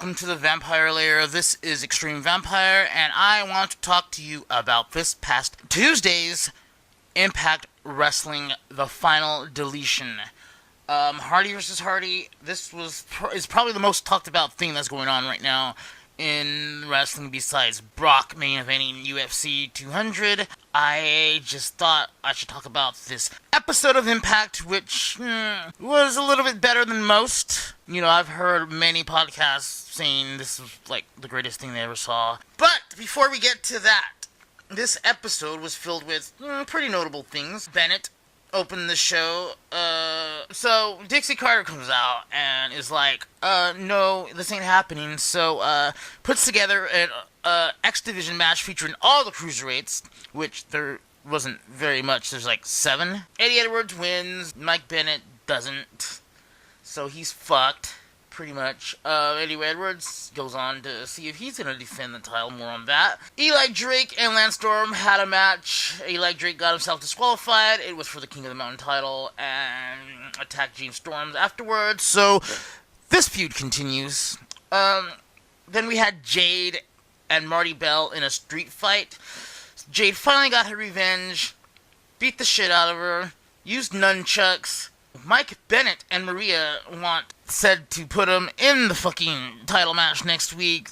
welcome to the Vampire Lair. This is Extreme Vampire, and I want to talk to you about this past Tuesday's Impact Wrestling, the Final Deletion. Hardy versus Hardy. This is probably the most talked about thing that's going on right now in wrestling besides Brock main eventing UFC 200. I just thought I should talk about this episode of Impact, which was a little bit better than most. You know, I've heard many podcasts saying this was like the greatest thing they ever saw. But before we get to that, this episode was filled with pretty notable things. Bennett opened the show. So Dixie Carter comes out and is like, no, this ain't happening. So, puts together an X Division match featuring all the cruiserweights, which there wasn't very much. There's like 7. Eddie Edwards wins. Mike Bennett doesn't. So he's fucked, pretty much. Eddie Edwards goes on to see if he's going to defend the title. More on that. Eli Drake and Lance Storm had a match. Eli Drake got himself disqualified. It was for the King of the Mountain title and attacked James Storm afterwards. So this feud continues. Then we had Jade and Marty Bell in a street fight. Jade finally got her revenge, beat the shit out of her, used nunchucks. Mike Bennett and Maria said to put them in the fucking title match next week.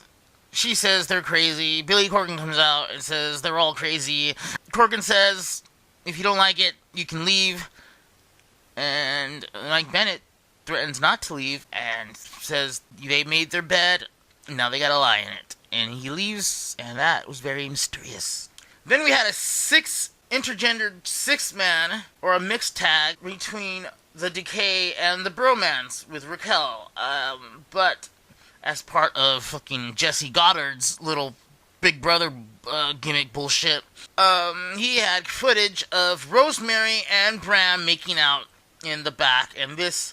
She says they're crazy. Billy Corgan comes out and says they're all crazy. Corgan says, if you don't like it, you can leave. And Mike Bennett threatens not to leave and says they made their bed, now they gotta lie in it. And he leaves, and that was very mysterious. Then we had a intergendered 6-man, or a mixed tag, between the Decay and the Bromance with Raquel. But as part of fucking Jesse Goddard's little Big Brother gimmick bullshit, he had footage of Rosemary and Bram making out in the back, and this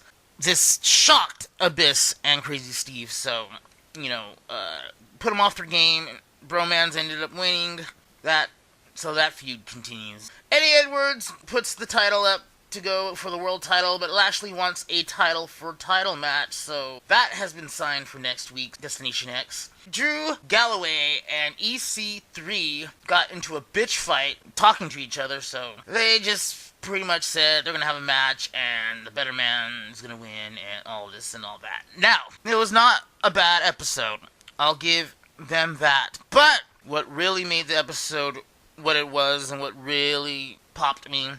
shocked Abyss and Crazy Steve, so, put them off their game. Bromance ended up winning that, so that feud continues. Eddie Edwards puts the title up to go for the world title, but Lashley wants a title for title match, so that has been signed for next week, Destination X. Drew Galloway and EC3 got into a bitch fight, talking to each other, so they just pretty much said they're gonna have a match, and the better man is gonna win, and all this and all that. Now, it was not a bad episode. I'll give them that. But what really made the episode what it was, and what really popped me,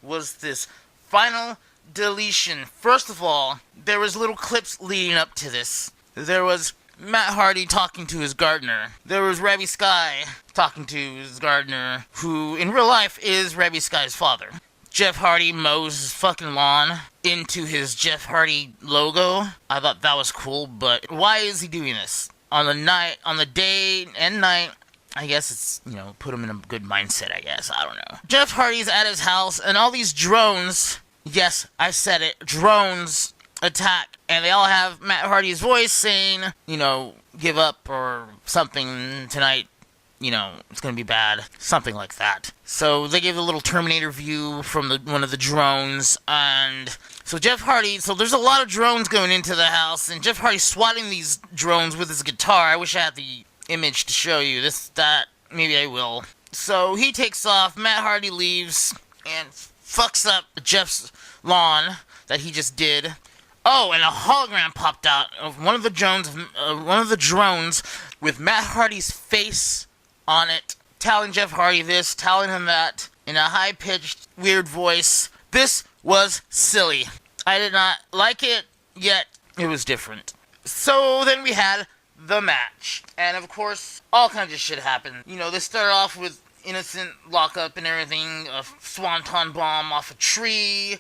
was this Final Deletion. First of all, there was little clips leading up to this. There was Matt Hardy talking to his gardener. There was Rebby Sky talking to his gardener, who in real life is Rebby Sky's father. Jeff Hardy mows his fucking lawn into his Jeff Hardy logo. I thought that was cool, but why is he doing this? On the day and night, I guess it's, put him in a good mindset, I guess. I don't know. Jeff Hardy's at his house, and all these drones, yes, I said it, drones attack. And they all have Matt Hardy's voice saying, give up or something tonight. It's gonna be bad. Something like that. So they gave a little Terminator view from one of the drones, and so Jeff Hardy, so there's a lot of drones going into the house, and Jeff Hardy's swatting these drones with his guitar. I wish I had the image to show you that, maybe I will. So he takes off, Matt Hardy leaves, and fucks up Jeff's lawn that he just did. Oh, and a hologram popped out of one of the drones with Matt Hardy's face on it, telling Jeff Hardy this, telling him that, in a high-pitched, weird voice. This was silly. I did not like it, yet it was different. So then we had the match. And of course, all kinds of shit happened. They started off with innocent lockup and everything, a swanton bomb off a tree,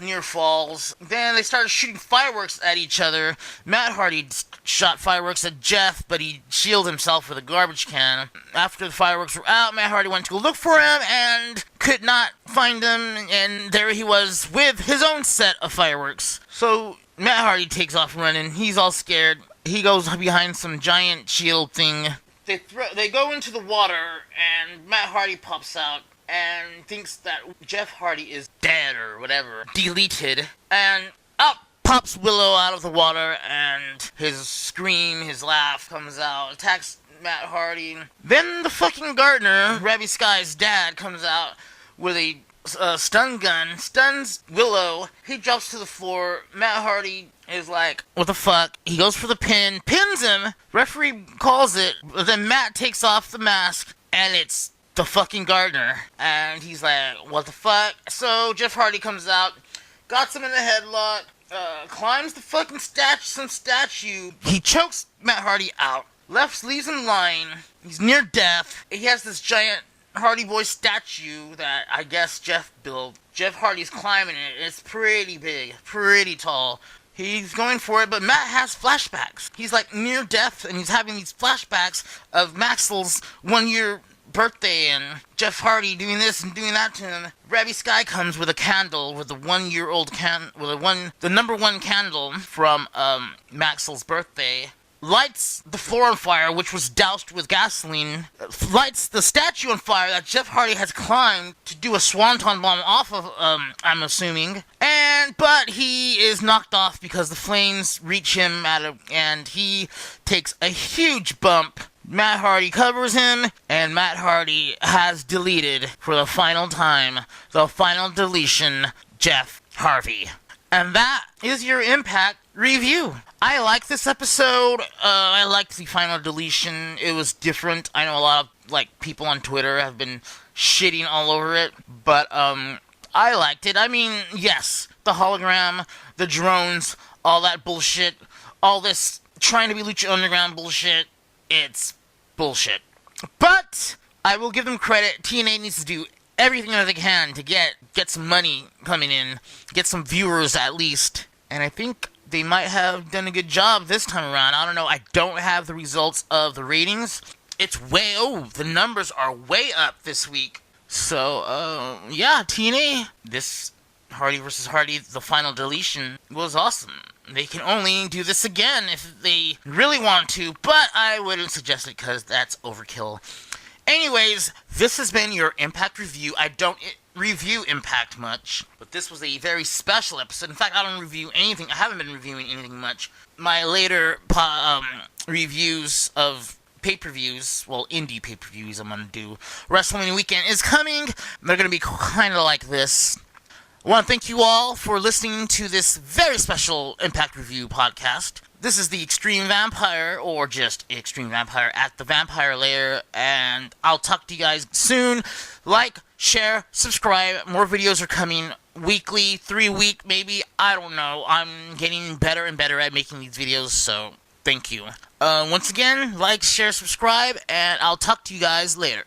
near falls. Then they started shooting fireworks at each other. Matt Hardy shot fireworks at Jeff, but he shielded himself with a garbage can. After the fireworks were out, Matt Hardy went to go look for him and could not find him, and there he was with his own set of fireworks. So Matt Hardy takes off running. He's all scared. He goes behind some giant shield thing. They go into the water, and Matt Hardy pops out and thinks that Jeff Hardy is dead or whatever, deleted, and up pops Willow out of the water, and his scream, his laugh comes out, attacks Matt Hardy. Then the fucking gardener, Ravi Sky's dad, comes out with a stun gun, stuns Willow. He drops to the floor. Matt Hardy is like, what the fuck? He goes for the pin, pins him. Referee calls it. But then Matt takes off the mask, and it's the fucking gardener. And he's like, what the fuck? So Jeff Hardy comes out, got him in a headlock, climbs the fucking statue. He chokes Matt Hardy out. Leaves him lying. He's near death. He has this giant Hardy Boy statue that I guess Jeff built. Jeff Hardy's climbing it. It's pretty big, pretty tall. He's going for it, but Matt has flashbacks. He's like near death, and he's having these flashbacks of Maxwell's 1-year birthday and Jeff Hardy doing this and doing that to him. Ravi Sky comes with a candle, with the 1-year-old the number 1 candle from Maxwell's birthday. Lights the floor on fire, which was doused with gasoline. Lights the statue on fire that Jeff Hardy has climbed to do a swanton bomb off of, I'm assuming. But he is knocked off because the flames reach him and he takes a huge bump. Matt Hardy covers him, and Matt Hardy has deleted, for the final time, the Final Deletion, Jeff Hardy. And that is your Impact review. I like this episode. I liked the Final Deletion. It was different. I know a lot of people on Twitter have been shitting all over it, but I liked it. I mean, yes, the hologram, the drones, all that bullshit, all this trying to be Lucha Underground bullshit, it's bullshit. But I will give them credit. TNA needs to do everything that they can to get some money coming in, get some viewers at least, and I think they might have done a good job this time around. I don't know. I don't have the results of the ratings. The numbers are way up this week. So, yeah, TNA, this Hardy vs. Hardy, the Final Deletion, was awesome. They can only do this again if they really want to, but I wouldn't suggest it because that's overkill. Anyways, this has been your Impact review. I don't review Impact much, but this was a very special episode. In fact, I don't review anything. I haven't been reviewing anything much. My later reviews of pay-per-views, well, indie pay-per-views I'm going to do, WrestleMania weekend is coming. They're going to be kind of like this. I want to thank you all for listening to this very special Impact Review podcast. This is the Extreme Vampire, or just Extreme Vampire at the Vampire Lair, and I'll talk to you guys soon. Like, share, subscribe. More videos are coming weekly, 3-week maybe. I don't know. I'm getting better and better at making these videos, so thank you. Once again, like, share, subscribe, and I'll talk to you guys later.